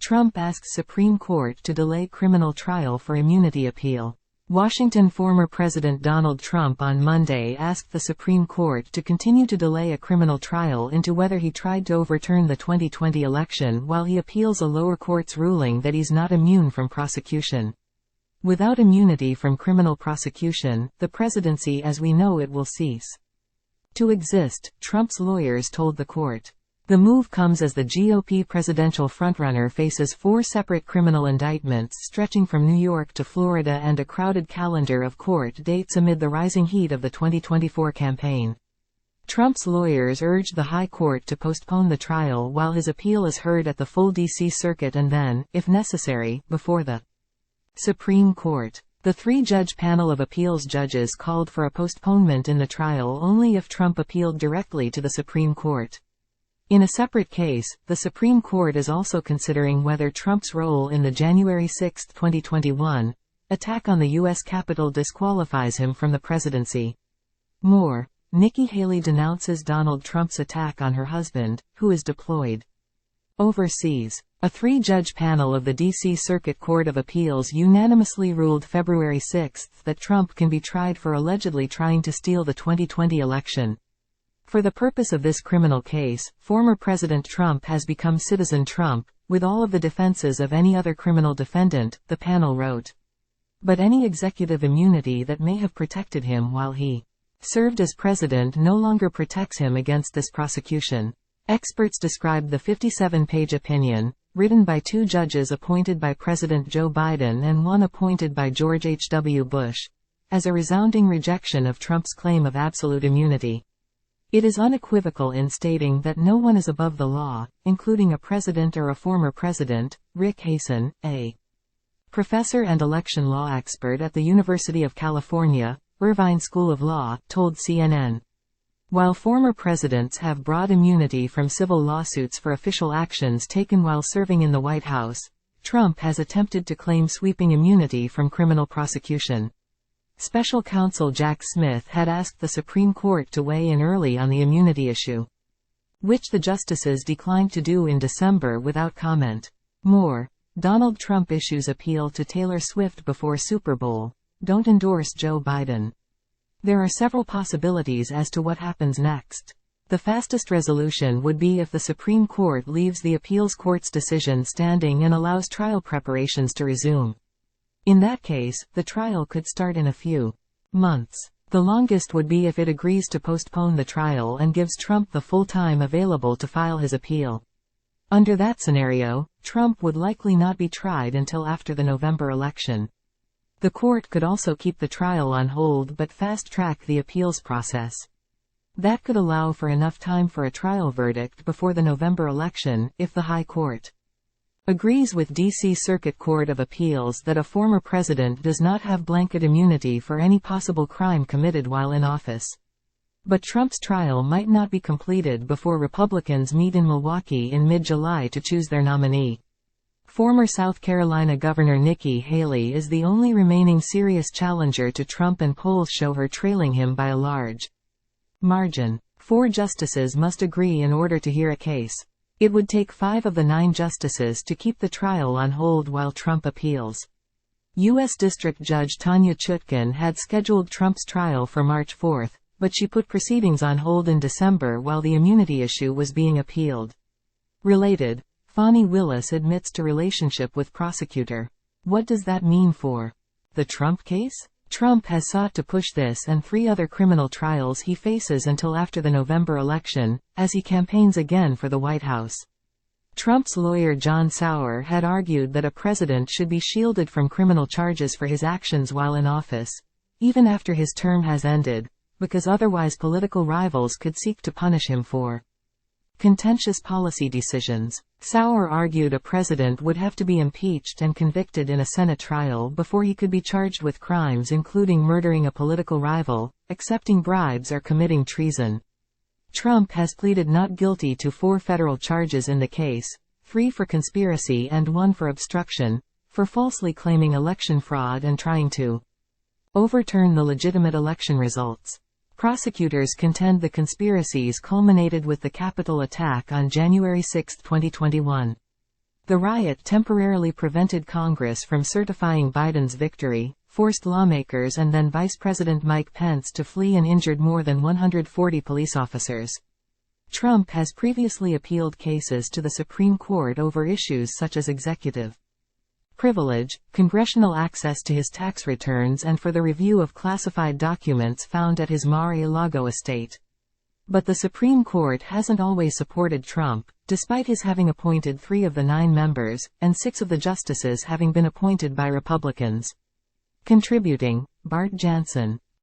Trump asks Supreme Court to delay criminal trial for immunity appeal. Washington. Former President Donald Trump on Monday asked the Supreme Court to continue to delay a criminal trial into whether he tried to overturn the 2020 election while he appeals a lower court's ruling that he's not immune from prosecution. Without immunity from criminal prosecution, the presidency as we know it will cease to exist, Trump's lawyers told the court. The move comes as the GOP presidential frontrunner faces 4 separate criminal indictments stretching from New York to Florida and a crowded calendar of court dates amid the rising heat of the 2024 campaign. Trump's lawyers urged the High Court to postpone the trial while his appeal is heard at the full D.C. Circuit and then, if necessary, before the Supreme Court. The 3-judge panel of appeals judges called for a postponement in the trial only if Trump appealed directly to the Supreme Court. In a separate case, the Supreme Court is also considering whether Trump's role in the January 6, 2021, attack on the U.S. Capitol disqualifies him from the presidency. More. Nikki Haley denounces Donald Trump's attack on her husband, who is deployed overseas. A 3-judge panel of the D.C. Circuit Court of Appeals unanimously ruled February 6 that Trump can be tried for allegedly trying to steal the 2020 election. For the purpose of this criminal case, former President Trump has become Citizen Trump, with all of the defenses of any other criminal defendant, the panel wrote. But any executive immunity that may have protected him while he served as president no longer protects him against this prosecution. Experts described the 57-page opinion, written by 2 judges appointed by President Joe Biden and 1 appointed by George H.W. Bush, as a resounding rejection of Trump's claim of absolute immunity. It is unequivocal in stating that no one is above the law, including a president or a former president, Rick Hasen, a professor and election law expert at the University of California, Irvine School of Law, told CNN. While former presidents have broad immunity from civil lawsuits for official actions taken while serving in the White House, Trump has attempted to claim sweeping immunity from criminal prosecution. Special counsel Jack Smith had asked the Supreme Court to weigh in early on the immunity issue, which the justices declined to do in December without comment. More. Donald Trump issues appeal to Taylor Swift before Super Bowl. Don't endorse Joe Biden. There are several possibilities as to what happens next. The fastest resolution would be if the Supreme Court leaves the appeals court's decision standing and allows trial preparations to resume. In that case, the trial could start in a few months. The longest would be if it agrees to postpone the trial and gives Trump the full time available to file his appeal. Under that scenario, Trump would likely not be tried until after the November election. The court could also keep the trial on hold but fast-track the appeals process. That could allow for enough time for a trial verdict before the November election, if the High Court agrees with D.C. Circuit Court of Appeals that a former president does not have blanket immunity for any possible crime committed while in office. But Trump's trial might not be completed before Republicans meet in Milwaukee in mid-July to choose their nominee. Former South Carolina Governor Nikki Haley is the only remaining serious challenger to Trump, and polls show her trailing him by a large margin. 4 justices must agree in order to hear a case. It would take 5 of the 9 justices to keep the trial on hold while Trump appeals. U.S. District Judge Tanya Chutkan had scheduled Trump's trial for March 4, but she put proceedings on hold in December while the immunity issue was being appealed. Related. Fani Willis admits to relationship with prosecutor. What does that mean for the Trump case? Trump has sought to push this and 3 other criminal trials he faces until after the November election, as he campaigns again for the White House. Trump's lawyer John Sauer had argued that a president should be shielded from criminal charges for his actions while in office, even after his term has ended, because otherwise political rivals could seek to punish him for contentious policy decisions. Sauer argued a president would have to be impeached and convicted in a Senate trial before he could be charged with crimes including murdering a political rival, accepting bribes, or committing treason. Trump has pleaded not guilty to 4 federal charges in the case, 3 for conspiracy and 1 for obstruction, for falsely claiming election fraud and trying to overturn the legitimate election results. Prosecutors contend the conspiracies culminated with the Capitol attack on January 6, 2021. The riot temporarily prevented Congress from certifying Biden's victory, forced lawmakers and then Vice President Mike Pence to flee and injured more than 140 police officers. Trump has previously appealed cases to the Supreme Court over issues such as executive privilege, congressional access to his tax returns and for the review of classified documents found at his Mar-a-Lago estate. But the Supreme Court hasn't always supported Trump, despite his having appointed 3 of the 9 members, and 6 of the justices having been appointed by Republicans. Contributing, Bart Jansen.